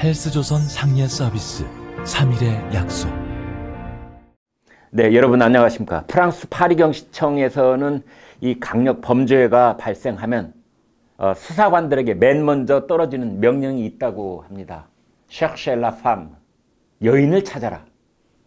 헬스조선 상예 서비스 3일의 약속. 네, 여러분 안녕하십니까. 프랑스 파리경시청에서는 이 강력 범죄가 발생하면 수사관들에게 맨 먼저 떨어지는 명령이 있다고 합니다. Cherchez la femme, 여인을 찾아라,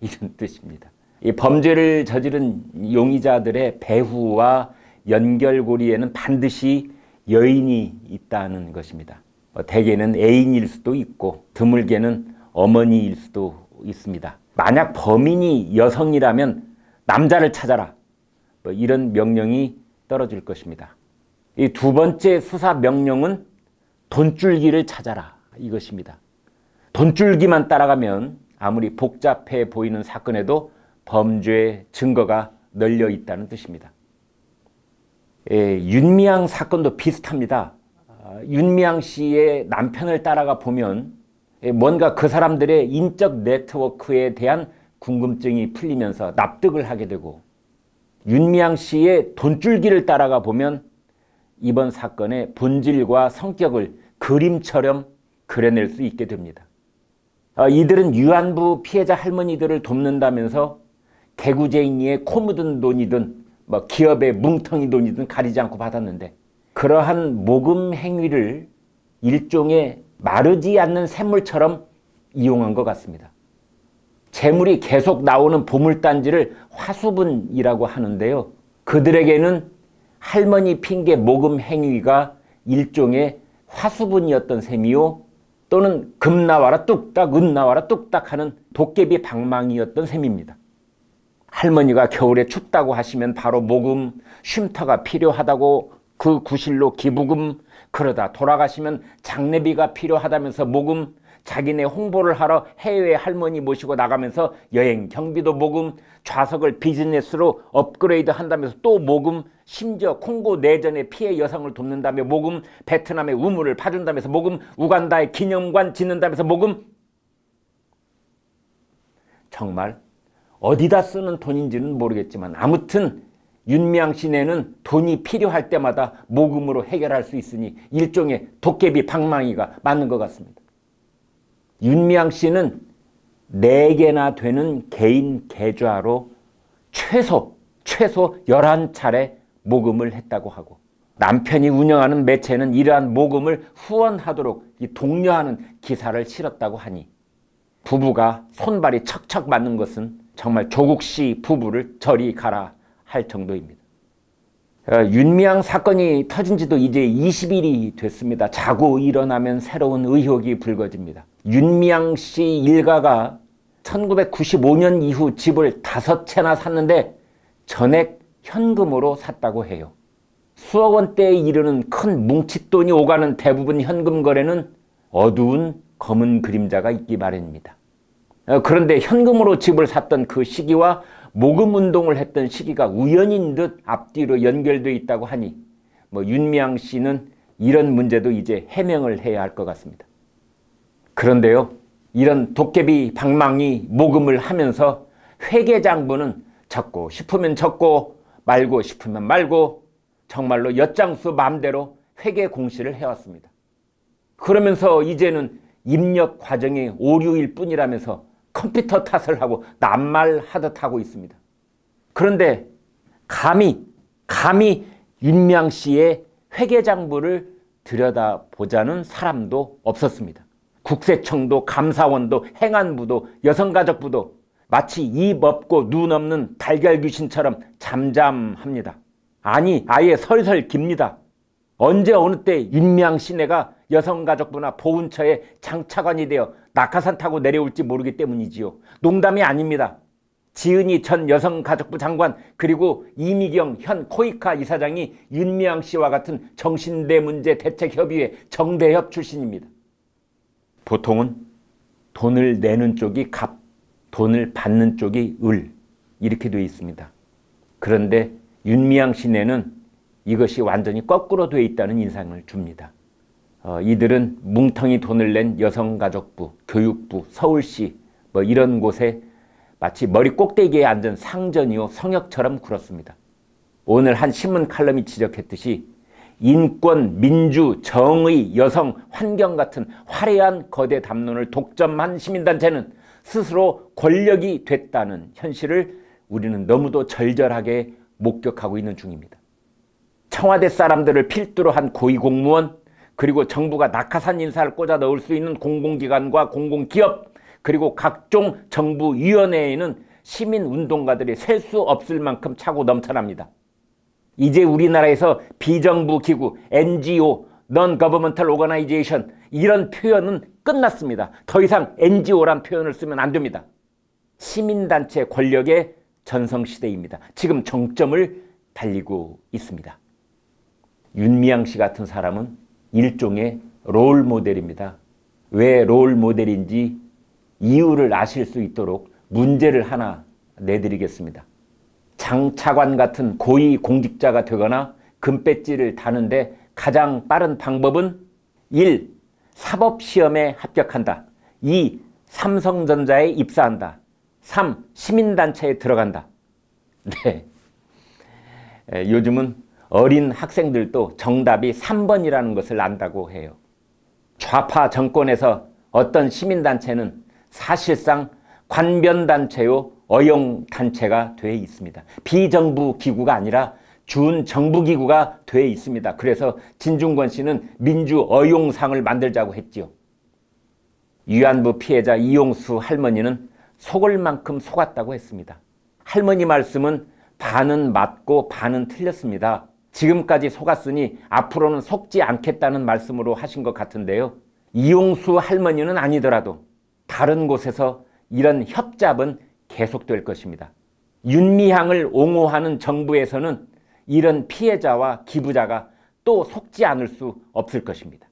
이런 뜻입니다. 이 범죄를 저지른 용의자들의 배후와 연결고리에는 반드시 여인이 있다는 것입니다. 대개는 애인일 수도 있고 드물게는 어머니일 수도 있습니다. 만약 범인이 여성이라면 남자를 찾아라, 이런 명령이 떨어질 것입니다. 이 두 번째 수사 명령은 돈줄기를 찾아라, 이것입니다. 돈줄기만 따라가면 아무리 복잡해 보이는 사건에도 범죄의 증거가 널려 있다는 뜻입니다. 윤미향 사건도 비슷합니다. 윤미향 씨의 남편을 따라가 보면 뭔가 그 사람들의 인적 네트워크에 대한 궁금증이 풀리면서 납득을 하게 되고, 윤미향 씨의 돈줄기를 따라가 보면 이번 사건의 본질과 성격을 그림처럼 그려낼 수 있게 됩니다. 이들은 위안부 피해자 할머니들을 돕는다면서 개구쟁이의 코 묻은 돈이든 기업의 뭉텅이 돈이든 가리지 않고 받았는데, 그러한 모금 행위를 일종의 마르지 않는 샘물처럼 이용한 것 같습니다. 재물이 계속 나오는 보물단지를 화수분이라고 하는데요. 그들에게는 할머니 핑계 모금 행위가 일종의 화수분이었던 셈이요, 또는 금 나와라 뚝딱 은 나와라 뚝딱 하는 도깨비 방망이였던 셈입니다. 할머니가 겨울에 춥다고 하시면 바로 모금, 쉼터가 필요하다고 그 구실로 기부금, 그러다 돌아가시면 장례비가 필요하다면서 모금, 자기네 홍보를 하러 해외 할머니 모시고 나가면서 여행 경비도 모금, 좌석을 비즈니스로 업그레이드 한다면서 또 모금, 심지어 콩고 내전의 피해 여성을 돕는다며 모금, 베트남의 우물을 파준다면서 모금, 우간다의 기념관 짓는다면서 모금. 정말 어디다 쓰는 돈인지는 모르겠지만 아무튼 윤미향 씨네는 돈이 필요할 때마다 모금으로 해결할 수 있으니 일종의 도깨비 방망이가 맞는 것 같습니다. 윤미향 씨는 4개나 되는 개인 계좌로 최소 11차례 모금을 했다고 하고, 남편이 운영하는 매체는 이러한 모금을 후원하도록 독려하는 기사를 실었다고 하니 부부가 손발이 척척 맞는 것은 정말 조국 씨 부부를 저리 가라 할 정도입니다. 윤미향 사건이 터진 지도 이제 20일이 됐습니다. 자고 일어나면 새로운 의혹이 불거집니다. 윤미향 씨 일가가 1995년 이후 집을 5채나 샀는데 전액 현금으로 샀다고 해요. 수억 원대에 이르는 큰 뭉칫돈이 오가는 대부분 현금 거래는 어두운 검은 그림자가 있기 마련입니다. 그런데 현금으로 집을 샀던 그 시기와 모금 운동을 했던 시기가 우연인 듯 앞뒤로 연결되어 있다고 하니 윤미향 씨는 이런 문제도 이제 해명을 해야 할 것 같습니다. 그런데요, 이런 도깨비 방망이 모금을 하면서 회계장부는 적고 싶으면 적고 말고 싶으면 말고 정말로 엿장수 마음대로 회계 공시를 해왔습니다. 그러면서 이제는 입력 과정의 오류일 뿐이라면서 컴퓨터 탓을 하고 낱말하듯 하고 있습니다. 그런데 감히 윤미향 씨의 회계장부를 들여다보자는 사람도 없었습니다. 국세청도 감사원도 행안부도 여성가족부도 마치 입 없고 눈 없는 달걀 귀신처럼 잠잠합니다. 아니, 아예 설설 깁니다. 언제 어느 때 윤미향 씨네가 여성가족부나 보훈처에 장차관이 되어 낙하산 타고 내려올지 모르기 때문이지요. 농담이 아닙니다. 지은희 전 여성가족부 장관, 그리고 이미경 현 코이카 이사장이 윤미향 씨와 같은 정신대문제 대책협의회 정대협 출신입니다. 보통은 돈을 내는 쪽이 갑, 돈을 받는 쪽이 을, 이렇게 되어 있습니다. 그런데 윤미향 씨네는 이것이 완전히 거꾸로 되어 있다는 인상을 줍니다. 이들은 뭉텅이 돈을 낸 여성가족부, 교육부, 서울시 이런 곳에 마치 머리 꼭대기에 앉은 상전이요 성역처럼 굴었습니다. 오늘 한 신문 칼럼이 지적했듯이 인권, 민주, 정의, 여성, 환경 같은 화려한 거대 담론을 독점한 시민단체는 스스로 권력이 됐다는 현실을 우리는 너무도 절절하게 목격하고 있는 중입니다. 청와대 사람들을 필두로 한 고위공무원, 그리고 정부가 낙하산 인사를 꽂아 넣을 수 있는 공공기관과 공공기업, 그리고 각종 정부위원회에는 시민운동가들이 셀 수 없을 만큼 차고 넘쳐납니다. 이제 우리나라에서 비정부 기구, NGO, Non-Governmental Organization 이런 표현은 끝났습니다. 더 이상 NGO란 표현을 쓰면 안 됩니다. 시민단체 권력의 전성시대입니다. 지금 정점을 달리고 있습니다. 윤미향 씨 같은 사람은 일종의 롤모델입니다. 왜 롤모델인지 이유를 아실 수 있도록 문제를 하나 내드리겠습니다. 장 차관 같은 고위 공직자가 되거나 금배지를 다는데 가장 빠른 방법은 1. 사법시험에 합격한다. 2. 삼성전자에 입사한다. 3. 시민단체에 들어간다. 네. 요즘은 어린 학생들도 정답이 3번이라는 것을 안다고 해요. 좌파 정권에서 어떤 시민단체는 사실상 관변단체요 어용단체가 되어 있습니다. 비정부 기구가 아니라 준정부기구가 되어 있습니다. 그래서 진중권 씨는 민주어용상을 만들자고 했지요. 위안부 피해자 이용수 할머니는 속을 만큼 속았다고 했습니다. 할머니 말씀은 반은 맞고 반은 틀렸습니다. 지금까지 속았으니 앞으로는 속지 않겠다는 말씀으로 하신 것 같은데요. 이용수 할머니는 아니더라도 다른 곳에서 이런 협잡은 계속될 것입니다. 윤미향을 옹호하는 정부에서는 이런 피해자와 기부자가 또 속지 않을 수 없을 것입니다.